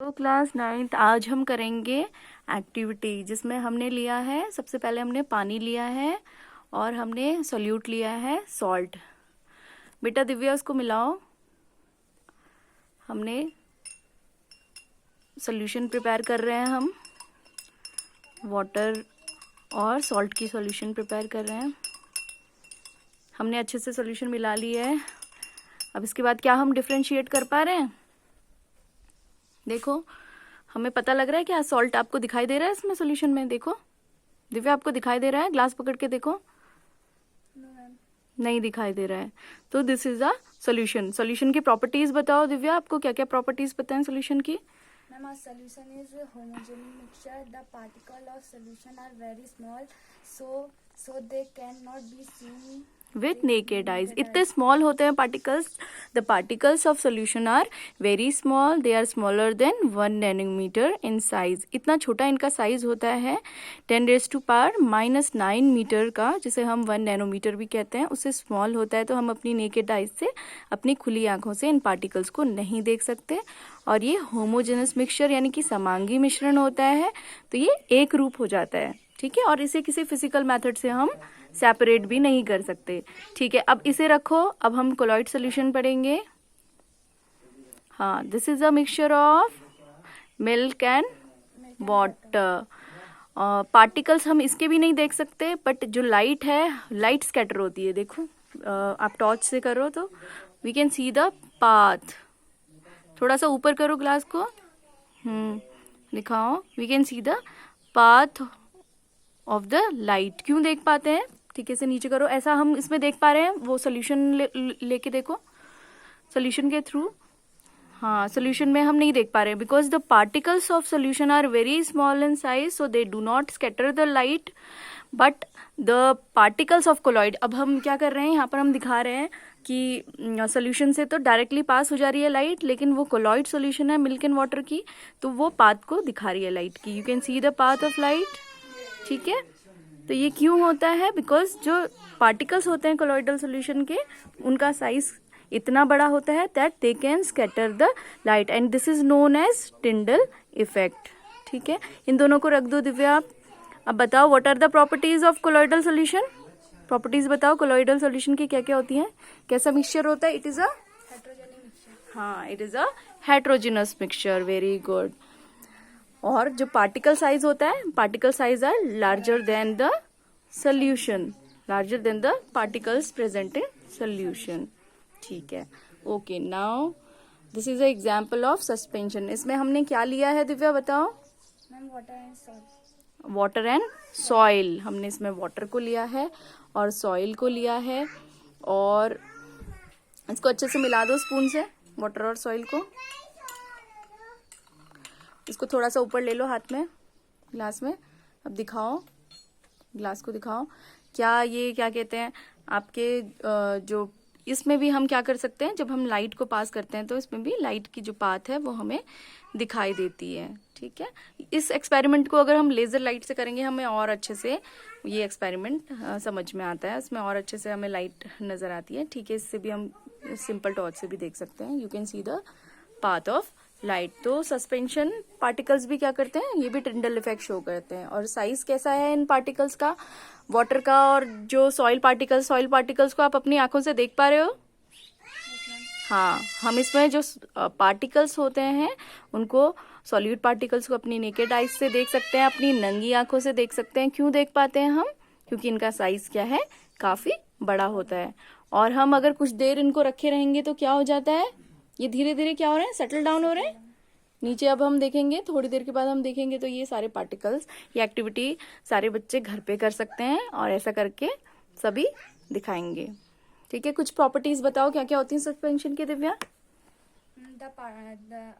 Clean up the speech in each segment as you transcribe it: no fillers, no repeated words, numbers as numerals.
तो class 9th आज हम करेंगे एक्टिविटी जिसमें हमने लिया है, सबसे पहले हमने पानी लिया है और हमने सॉल्यूट लिया है सॉल्ट। बेटा दिव्या उसको मिलाओ। हमने सॉल्यूशन प्रिपेयर कर रहे हैं, हम वाटर और सॉल्ट की सॉल्यूशन प्रिपेयर कर रहे हैं। हमने अच्छे से सॉल्यूशन मिला लिया है। अब इसके बाद क्या हम डिफरेंशिएट कर पा रहे हैं? देखो हमें पता लग रहा है क्या सॉल्ट आपको दिखाई दे रहा है इसमें सॉल्यूशन में? देखो दिव्या आपको दिखाई दे रहा है? ग्लास पकड़ के देखो। नहीं दिखाई दे रहा है। तो this is a solution. Solution की प्रॉपर्टीज बताओ दिव्या, आपको क्या क्या प्रॉपर्टीज पता है सॉल्यूशन की? Ma'am, our solution is a homogeneous mixture. The particles of solution are very small, so they cannot be seen with naked eyes. इतने स्मॉल होते हैं particles. The particles of solution are very small, they are smaller than 1 nanometre in size. इतना छोटा इनका size होता है 10⁻⁻⁹ metre का, जिसे हम 1 नैनोमीटर भी कहते हैं। उससे स्मॉल होता है, तो हम अपनी नेकेड आइज से, अपनी खुली आंखों से इन पार्टिकल्स को नहीं देख सकते। और ये होमोजेनस मिक्सचर यानी कि समांगी मिश्रण होता है, तो ये एक रूप हो जाता है। ठीक है, और इसे किसी फिजिकल मेथड से हम सेपरेट भी नहीं कर सकते। ठीक है, अब इसे रखो। अब हम कोलॉइड सॉल्यूशन पढ़ेंगे। हाँ, this is a mixture of milk and water. Particles हम इसके भी नहीं देख सकते, बट जो लाइट है, लाइट स्कैटर होती है। देखो आप टॉर्च से करो तो we can see the path. थोड़ा सा ऊपर करो ग्लास को, दिखाओ। We can see the path of the light. क्यों देख पाते हैं? ठीक है, से नीचे करो। ऐसा हम इसमें देख पा रहे हैं। वो सोल्यूशन लेके देखो, सोल्यूशन के थ्रू। हाँ, सोल्यूशन में हम नहीं देख पा रहे हैं because the particles of solution are very small in size, so they do not scatter the light, but the particles of colloid. अब हम क्या कर रहे हैं, यहाँ पर हम दिखा रहे हैं कि सोल्यूशन से तो डायरेक्टली पास हो जा रही है लाइट, लेकिन वो कोलॉइड सोल्यूशन है मिल्क एंड वाटर की, तो वो पाथ को दिखा रही है लाइट की। You can see the path of light. ठीक है, तो ये क्यों होता है? बिकॉज जो पार्टिकल्स होते हैं कोलॉइडल सॉल्यूशन के, उनका साइज इतना बड़ा होता है that they can scatter the light, and this is known as Tyndall effect. ठीक है, इन दोनों को रख दो दिव्या आप। अब बताओ what are the properties of colloidal solution. Properties बताओ कोलॉइडल सॉल्यूशन की क्या क्या होती हैं, कैसा मिक्सचर होता है? It is a heterogeneous mixture. हाँ, it is a heterogeneous mixture. Very good. और जो पार्टिकल साइज होता है, particle size are larger than the solution, larger than the particles present in solution. ठीक है, okay. Now this is a example of suspension. इसमें हमने क्या लिया है दिव्या बताओ? Ma'am, water and salt. Water and soil. हमने इसमें वाटर को लिया है और सॉइल को लिया है, और इसको अच्छे से मिला दो स्पून से, वाटर और सॉइल को। इसको थोड़ा सा ऊपर ले लो हाथ में, ग्लास में। अब दिखाओ, ग्लास को दिखाओ। क्या ये क्या कहते हैं आपके जो इसमें भी हम क्या कर सकते हैं, जब हम लाइट को पास करते हैं तो इसमें भी लाइट की जो पाथ है वो हमें दिखाई देती है। ठीक है, इस एक्सपेरिमेंट को अगर हम लेजर लाइट से करेंगे, हमें और अच्छे से ये एक्सपेरिमेंट समझ में आता है। इसमें और अच्छे से हमें लाइट नजर आती है। ठीक है, इससे भी हम सिंपल टॉर्च से भी देख सकते हैं। You can see the path of light. तो सस्पेंशन पार्टिकल्स भी क्या करते हैं, ये भी टिंडल इफेक्ट शो करते हैं। और साइज कैसा है इन पार्टिकल्स का, वाटर का और जो सॉइल पार्टिकल्स को आप अपनी आंखों से देख पा रहे हो? हाँ, हम इसमें जो पार्टिकल्स होते हैं उनको, सॉल्यूट पार्टिकल्स को अपनी नेकेड आइज से देख सकते हैं, अपनी नंगी आंखों से देख सकते हैं। क्यों देख पाते हैं हम? क्योंकि इनका साइज क्या है, काफी बड़ा होता है। और हम अगर कुछ देर इनको रखे रहेंगे तो क्या हो जाता है, ये धीरे धीरे क्या हो रहे हैं, सेटल डाउन हो रहे हैं नीचे। अब हम देखेंगे, थोड़ी देर के बाद हम देखेंगे, तो ये सारे पार्टिकल्स, ये एक्टिविटी सारे बच्चे घर पे कर सकते हैं, और ऐसा करके सभी दिखाएंगे। ठीक है, कुछ प्रॉपर्टीज बताओ क्या क्या होती है सस्पेंशन की Divya?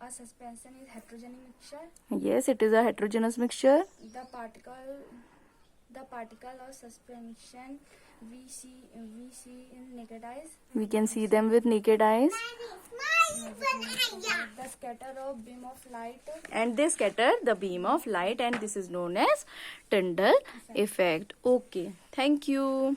A suspension is heterogeneous mixture. Yes, it is a heterogeneous mixture. The particle of suspension we see in naked eyes. We can see them with naked eyes. The scatter of beam of light. And they scatter the beam of light, and this is known as Tyndall effect. Okay, thank you.